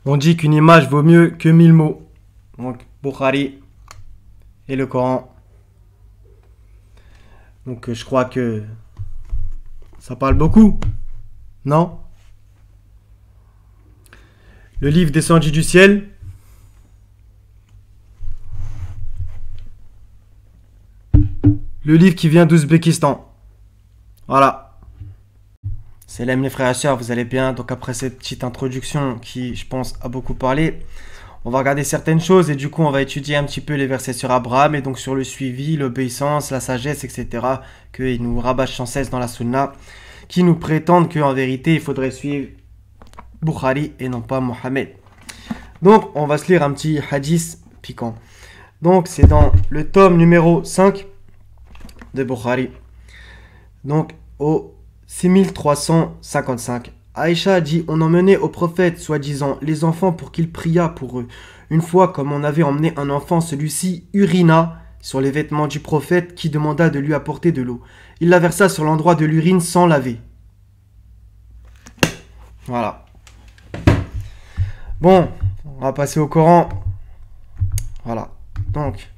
On dit qu'une image vaut mieux que 1000 mots. Donc, Bukhari et le Coran. Donc, je crois que ça parle beaucoup. Non? Le livre descendu du ciel. Le livre qui vient d'Ouzbékistan. Voilà. Salam les frères et sœurs, vous allez bien? Donc après cette petite introduction qui, je pense, a beaucoup parlé, on va regarder certaines choses et du coup on va étudier un petit peu les versets sur Abraham et donc sur le suivi, l'obéissance, la sagesse, etc. qu'ils nous rabâchent sans cesse dans la sunna, qui nous prétendent qu'en vérité il faudrait suivre Bukhari et non pas Mohammed. Donc on va se lire un petit hadith piquant. Donc c'est dans le tome numéro 5 de Bukhari. Donc au 6355. Aïcha a dit: on emmenait au prophète, soi-disant, les enfants pour qu'il priât pour eux. Une fois, comme on avait emmené un enfant, celui-ci urina sur les vêtements du prophète qui demanda de lui apporter de l'eau. Il la versa sur l'endroit de l'urine sans laver. Voilà. Bon, on va passer au Coran. Voilà. Donc,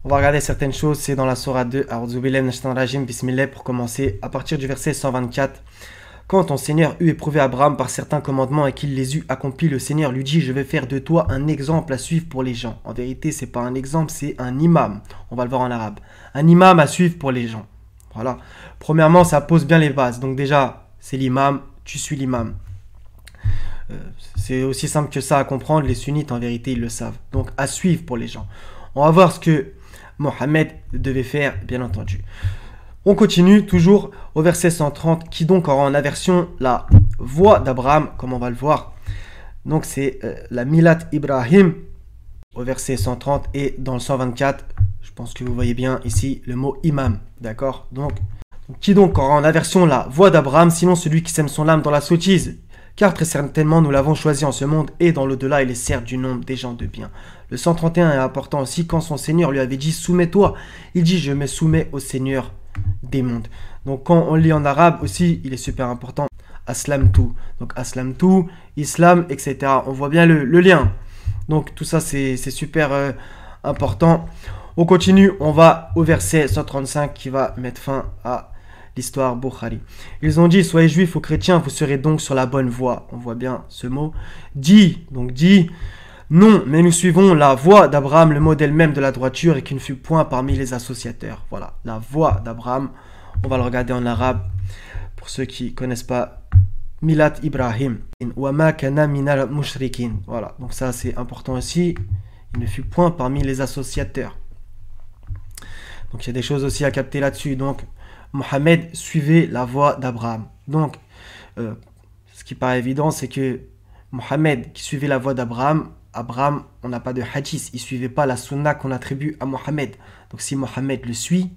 on va regarder certaines choses. C'est dans la Sourate 2. A'udhu billahi minash shaitanir rajim. Bismillah, pour commencer. À partir du verset 124. Quand ton Seigneur eut éprouvé Abraham par certains commandements et qu'il les eut accomplis, le Seigneur lui dit: je vais faire de toi un exemple à suivre pour les gens. En vérité, c'est pas un exemple, c'est un imam. On va le voir en arabe. Un imam à suivre pour les gens. Voilà. Premièrement, ça pose bien les bases. Donc déjà, c'est l'imam, tu suis l'imam. C'est aussi simple que ça à comprendre. Les sunnites, en vérité, ils le savent. Donc, à suivre pour les gens. On va voir ce que Mohammed devait faire, bien entendu. On continue toujours au verset 130, qui donc aura en aversion la voix d'Abraham, comme on va le voir. Donc c'est la Milat Ibrahim au verset 130 et dans le 124, je pense que vous voyez bien ici le mot imam, d'accord? Donc, qui donc aura en aversion la voix d'Abraham, sinon celui qui sème son âme dans la sottise? Car très certainement nous l'avons choisi en ce monde et dans l'au-delà il est certes du nombre des gens de bien. Le 131 est important aussi quand son Seigneur lui avait dit: soumets-toi. Il dit: je me soumets au Seigneur des mondes. Donc quand on lit en arabe aussi, il est super important. Aslamtu. Donc aslamtu, islam, etc. On voit bien le lien. Donc tout ça c'est super important. On continue, on va au verset 135 qui va mettre fin à l'histoire Bukhari. Ils ont dit: soyez juifs ou chrétiens, vous serez donc sur la bonne voie. On voit bien ce mot. Dit, donc dit: non, mais nous suivons la voie d'Abraham, le modèle même de la droiture, et qui ne fut point parmi les associateurs. Voilà, la voie d'Abraham. On va le regarder en arabe. Pour ceux qui ne connaissent pas, Milat Ibrahim. Wama kana minal mushrikin. Voilà, donc ça c'est important aussi. Il ne fut point parmi les associateurs. Donc il y a des choses aussi à capter là-dessus. Donc Mohammed suivait la voie d'Abraham. Donc ce qui paraît évident, c'est que Mohammed qui suivait la voie d'Abraham, Abraham, on n'a pas de hadith, il ne suivait pas la sunna qu'on attribue à Mohammed. Donc si Mohammed le suit,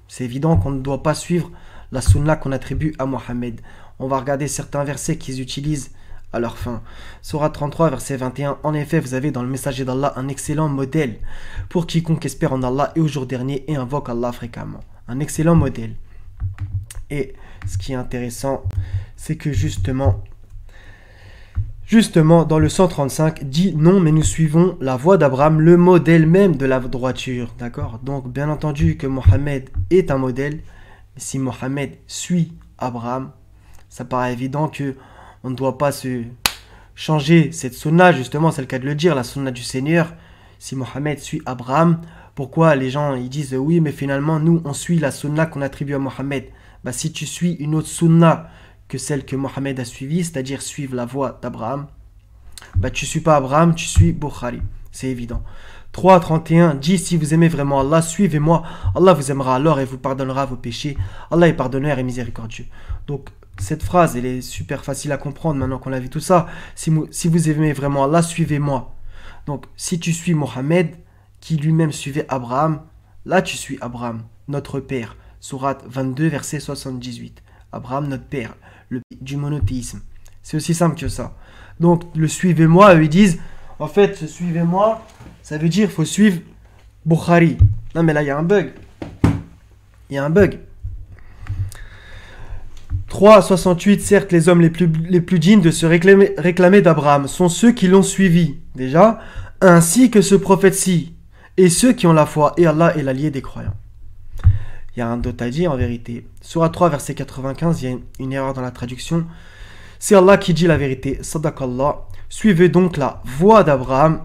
c'est évident qu'on ne doit pas suivre la sunna qu'on attribue à Mohammed. On va regarder certains versets qu'ils utilisent à leur fin. Sourate 33, verset 21. En effet, vous avez dans le messager d'Allah un excellent modèle pour quiconque espère en Allah et au jour dernier et invoque Allah fréquemment. Un excellent modèle. Et ce qui est intéressant, c'est que justement, dans le 135, dit: non, mais nous suivons la voie d'Abraham, le modèle même de la droiture. D'accord? Donc, bien entendu que Mohammed est un modèle. Mais si Mohammed suit Abraham, ça paraît évident que on ne doit pas se changer cette sunna, justement, c'est le cas de le dire, la sunna du Seigneur. Si Mohammed suit Abraham, pourquoi les gens ils disent: oui, mais finalement, nous, on suit la sunna qu'on attribue à Mohammed? Bah, si tu suis une autre sunna que celle que Mohammed a suivie, c'est-à-dire suivre la voie d'Abraham, bah tu suis pas Abraham, tu suis Bukhari, c'est évident. 3.31 dit: si vous aimez vraiment Allah, suivez-moi, Allah vous aimera alors et vous pardonnera vos péchés, Allah est pardonneur et miséricordieux. Donc cette phrase, elle est super facile à comprendre maintenant qu'on a vu tout ça. Si vous aimez vraiment Allah, suivez-moi. Donc si tu suis Mohammed, qui lui-même suivait Abraham, là tu suis Abraham, notre père. Sourate 22, verset 78. Abraham, notre père, du monothéisme. C'est aussi simple que ça. Donc, le suivez-moi, eux, ils disent, en fait, ce suivez-moi, ça veut dire qu'il faut suivre Bukhari. Non, mais là, il y a un bug. Il y a un bug. 3,68. Certes, les hommes les plus dignes de se réclamer d'Abraham sont ceux qui l'ont suivi, déjà, ainsi que ce prophète-ci, et ceux qui ont la foi, et Allah est l'allié des croyants. Il y a un d'autre à dire en vérité. Surah 3, verset 95, il y a une erreur dans la traduction. C'est Allah qui dit la vérité. Sadaqallah. Suivez donc la voie d'Abraham.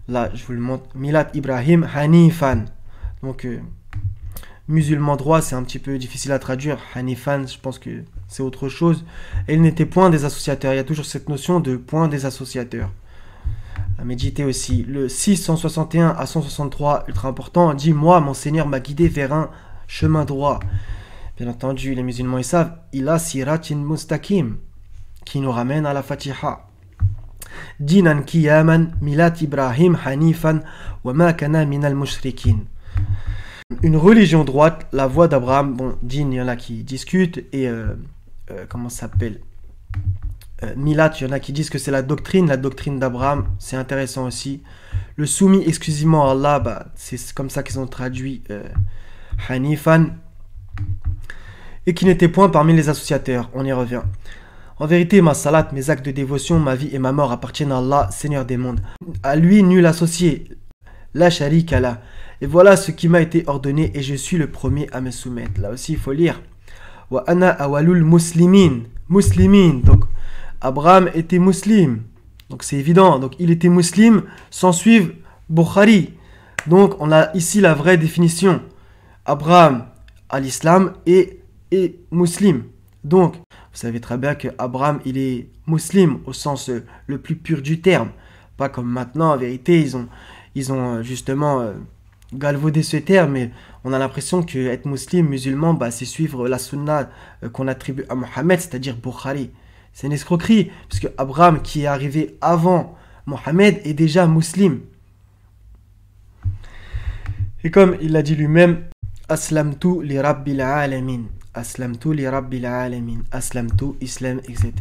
Là, je vous le montre. Milat Ibrahim Hanifan. Donc, musulman droit, c'est un petit peu difficile à traduire. Hanifan, je pense que c'est autre chose. Et il n'était point des associateurs. Il y a toujours cette notion de point des associateurs. À méditer aussi. Le 661 à 163, ultra important, dit: moi, mon Seigneur m'a guidé vers un chemin droit. Bien entendu, les musulmans ils savent, il a siratin mustaqim, qui nous ramène à la Fatiha. Dinan kiyaman milat Ibrahim hanifan wa ma kana minal mushrikin. Une religion droite, la voie d'Abraham. Bon, din, il y en a qui discutent, et comment ça s'appelle, Milat, il y en a qui disent que c'est la doctrine d'Abraham, c'est intéressant aussi. Le soumis exclusivement à Allah, bah, c'est comme ça qu'ils ont traduit Hanifan, et qui n'était point parmi les associateurs. On y revient. En vérité, ma salat, mes actes de dévotion, ma vie et ma mort appartiennent à Allah, Seigneur des mondes. À lui, nul associé, la sharika Allah. Et voilà ce qui m'a été ordonné, et je suis le premier à me soumettre. Là aussi, il faut lire. Wa ana awalul muslimin. Muslimin. Donc, Abraham était musulman. Donc, c'est évident. Donc, il était musulman sans suivre Bukhari. Donc, on a ici la vraie définition. Abraham à l'islam et musulman. Donc, vous savez très bien que Abraham, il est musulman au sens le plus pur du terme. Pas comme maintenant, en vérité, ils ont justement galvaudé ce terme, mais on a l'impression que être musulman, bah, c'est suivre la sunna qu'on attribue à Mohammed, c'est-à-dire Bukhari. C'est une escroquerie, puisque Abraham, qui est arrivé avant Mohammed, est déjà musulman. Et comme il l'a dit lui-même, Aslamtu li rabbil alamin. Aslamtu li rabbil alamin. Aslamtu, islam, etc.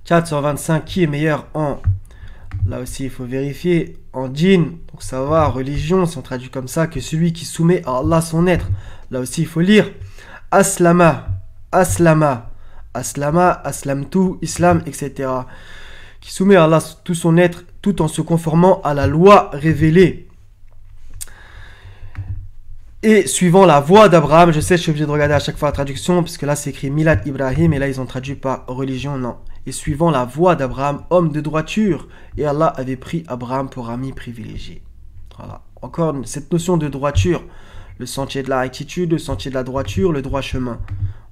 425, qui est meilleur en... Là aussi, il faut vérifier. En djinn, donc ça va, religion, si on traduit comme ça, que celui qui soumet à Allah son être. Là aussi, il faut lire. Aslama, aslama, aslama, aslamtu, islam, etc. Qui soumet à Allah tout son être, tout en se conformant à la loi révélée. Et suivant la voie d'Abraham, je sais, je suis obligé de regarder à chaque fois la traduction, puisque là c'est écrit Milat Ibrahim, et là ils ont traduit par religion, non. Et suivant la voie d'Abraham, homme de droiture, et Allah avait pris Abraham pour ami privilégié. Voilà. Encore cette notion de droiture, le sentier de la rectitude, le sentier de la droiture, le droit chemin.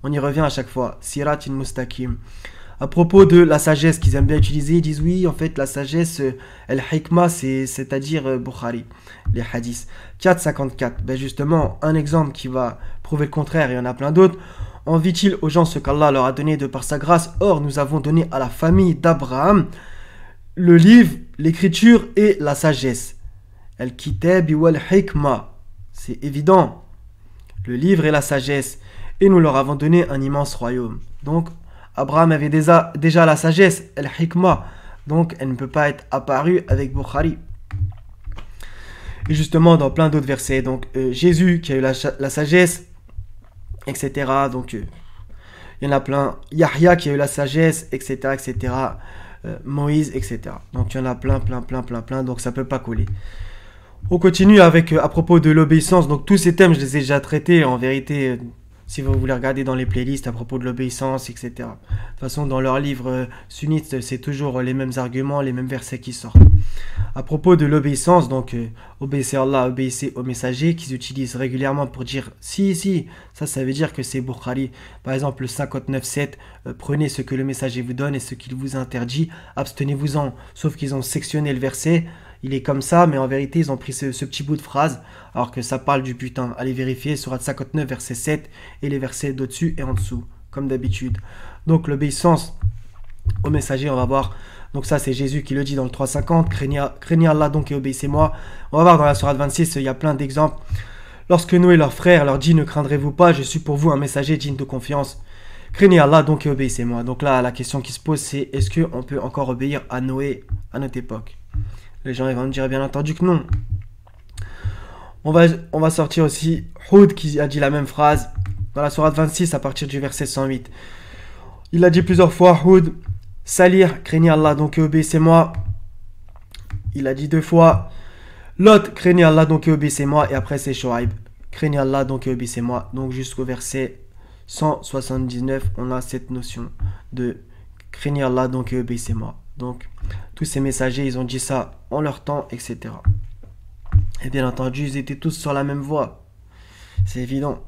On y revient à chaque fois. Siratin mustaqim. À propos de la sagesse qu'ils aiment bien utiliser, ils disent oui, en fait, la sagesse, el-hikmah, c'est-à-dire Bukhari, les hadiths. 4,54. Ben justement, un exemple qui va prouver le contraire, il y en a plein d'autres. Envie-t-il aux gens ce qu'Allah leur a donné de par sa grâce? Or, nous avons donné à la famille d'Abraham le livre, l'écriture et la sagesse. El-kitab wal-hikmah. C'est évident. Le livre et la sagesse. Et nous leur avons donné un immense royaume. Donc, Abraham avait déjà la sagesse, el-hikmah, donc elle ne peut pas être apparue avec Bukhari. Et justement, dans plein d'autres versets, donc Jésus qui a eu la sagesse, etc. Donc il y en a plein. Yahya qui a eu la sagesse, etc., etc. Moïse, etc. Donc il y en a plein, donc ça ne peut pas coller. On continue avec, à propos de l'obéissance, donc tous ces thèmes, je les ai déjà traités, en vérité... Si vous voulez regarder dans les playlists à propos de l'obéissance, etc. De toute façon, dans leurs livres sunnites, c'est toujours les mêmes arguments, les mêmes versets qui sortent. À propos de l'obéissance, donc obéissez à Allah, obéissez aux messagers qu'ils utilisent régulièrement pour dire si, ça veut dire que c'est Bukhari. Par exemple, le 59.7, prenez ce que le messager vous donne et ce qu'il vous interdit, abstenez-vous-en. Sauf qu'ils ont sectionné le verset. Il est comme ça, mais en vérité, ils ont pris ce petit bout de phrase, alors que ça parle du putain. Allez vérifier, Sourate 59, verset 7, et les versets d'au-dessus et en dessous, comme d'habitude. Donc, l'obéissance au messager, on va voir. Donc ça, c'est Jésus qui le dit dans le 3.50. Craignez Allah donc et obéissez-moi. On va voir dans la Sourate 26, il y a plein d'exemples. Lorsque nous et leurs frères leur dit, ne craindrez-vous pas, je suis pour vous un messager digne de confiance. Craignez Allah donc et obéissez-moi. Donc là, la question qui se pose, c'est est-ce qu'on peut encore obéir à Noé à notre époque? Les gens ils vont me dire bien entendu que non. On va sortir aussi Houd qui a dit la même phrase. dans la sourate 26 à partir du verset 108. Il a dit plusieurs fois, Houd, Salir, craignez Allah, donc obéissez-moi. Il a dit 2 fois, Lot, craignez Allah, donc obéissez-moi. Et après c'est Shoaib, craignez Allah, donc obéissez-moi. Donc jusqu'au verset 179, on a cette notion de craignez Allah, donc obéissez-moi. Donc tous ces messagers, ils ont dit ça en leur temps, etc. Et bien entendu, ils étaient tous sur la même voie. C'est évident.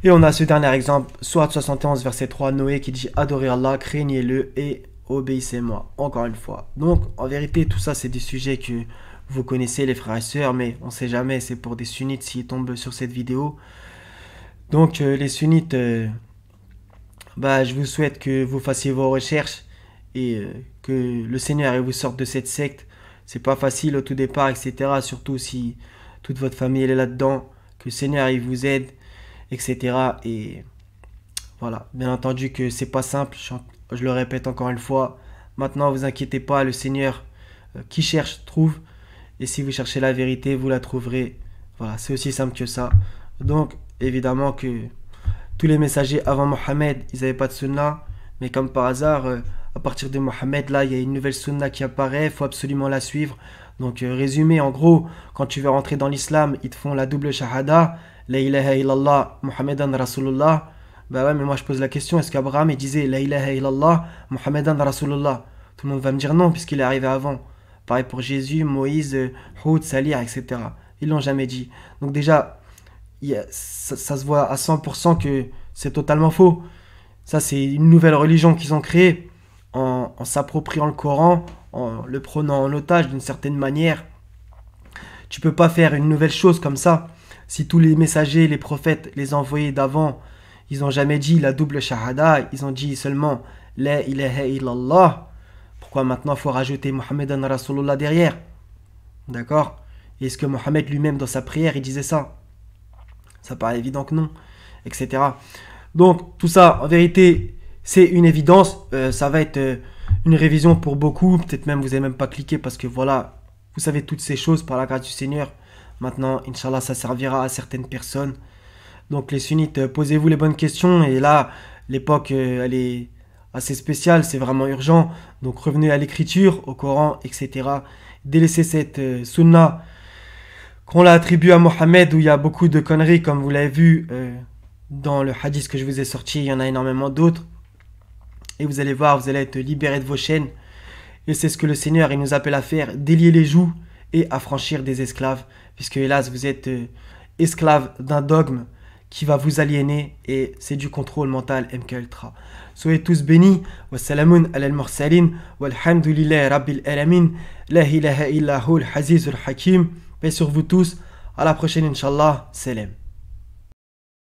Et on a ce dernier exemple, Sourate 71, verset 3, Noé qui dit « Adorez Allah, craignez-le et obéissez-moi ». Encore une fois. Donc, en vérité, tout ça, c'est des sujets que vous connaissez, les frères et sœurs, mais on ne sait jamais, c'est pour des sunnites s'ils tombent sur cette vidéo. Donc, les sunnites, je vous souhaite que vous fassiez vos recherches et que le Seigneur vous sorte de cette secte. C'est pas facile au tout départ, etc. Surtout si toute votre famille elle est là-dedans, que le Seigneur il vous aide, etc. Et voilà, bien entendu que c'est pas simple, je le répète encore une fois. Maintenant, vous inquiétez pas, le Seigneur qui cherche trouve, et si vous cherchez la vérité, vous la trouverez. Voilà, c'est aussi simple que ça. Donc, évidemment que tous les messagers avant Mohammed, ils n'avaient pas de sunna, mais comme par hasard, à partir de Mohammed, là, il y a une nouvelle sunna qui apparaît, il faut absolument la suivre. Donc, résumé, en gros, quand tu veux rentrer dans l'islam, ils te font la double shahada, la ilaha illallah, Muhammadan Rasulullah. Bah ouais, mais moi je pose la question, est-ce qu'Abraham il disait la ilaha illallah, Muhammadan Rasulullah? Tout le monde va me dire non, puisqu'il est arrivé avant. Pareil pour Jésus, Moïse, Houd, Salir, etc. Ils l'ont jamais dit. Donc déjà, ça se voit à 100% que c'est totalement faux. Ça, c'est une nouvelle religion qu'ils ont créée en s'appropriant le Coran, en le prenant en otage d'une certaine manière. Tu peux pas faire une nouvelle chose comme ça. Si tous les messagers, les prophètes, les envoyés d'avant, ils n'ont jamais dit la double shahada, ils ont dit seulement la ilaha illallah. Pourquoi maintenant il faut rajouter Muhammadan Rasulullah derrière? D'accord? Est-ce que Mohammed lui-même dans sa prière il disait ça? Ça paraît évident que non, etc. Donc tout ça en vérité c'est une évidence. Ça va être une révision pour beaucoup. Peut-être même vous n'avez même pas cliqué parce que voilà, vous savez toutes ces choses par la grâce du Seigneur. Maintenant, Inch'Allah, ça servira à certaines personnes. Donc les sunnites, posez-vous les bonnes questions. Et là, l'époque, elle est assez spéciale, c'est vraiment urgent. Donc revenez à l'écriture, au Coran, etc. Délaissez cette sunna qu'on l'a attribuée à Mohammed, où il y a beaucoup de conneries, comme vous l'avez vu dans le hadith que je vous ai sorti. Il y en a énormément d'autres. Et vous allez voir, vous allez être libérés de vos chaînes. Et c'est ce que le Seigneur il nous appelle à faire, délier les joues et affranchir des esclaves. Puisque hélas, vous êtes esclave d'un dogme qui va vous aliéner et c'est du contrôle mental MK Ultra. Soyez tous bénis. Wassalamun ala al-mursalin. Walhamdulillahi rabbil alamin. La ilaha illa hu al-hazizul hakim. Paix sur vous tous. À la prochaine, Inch'Allah. Salam.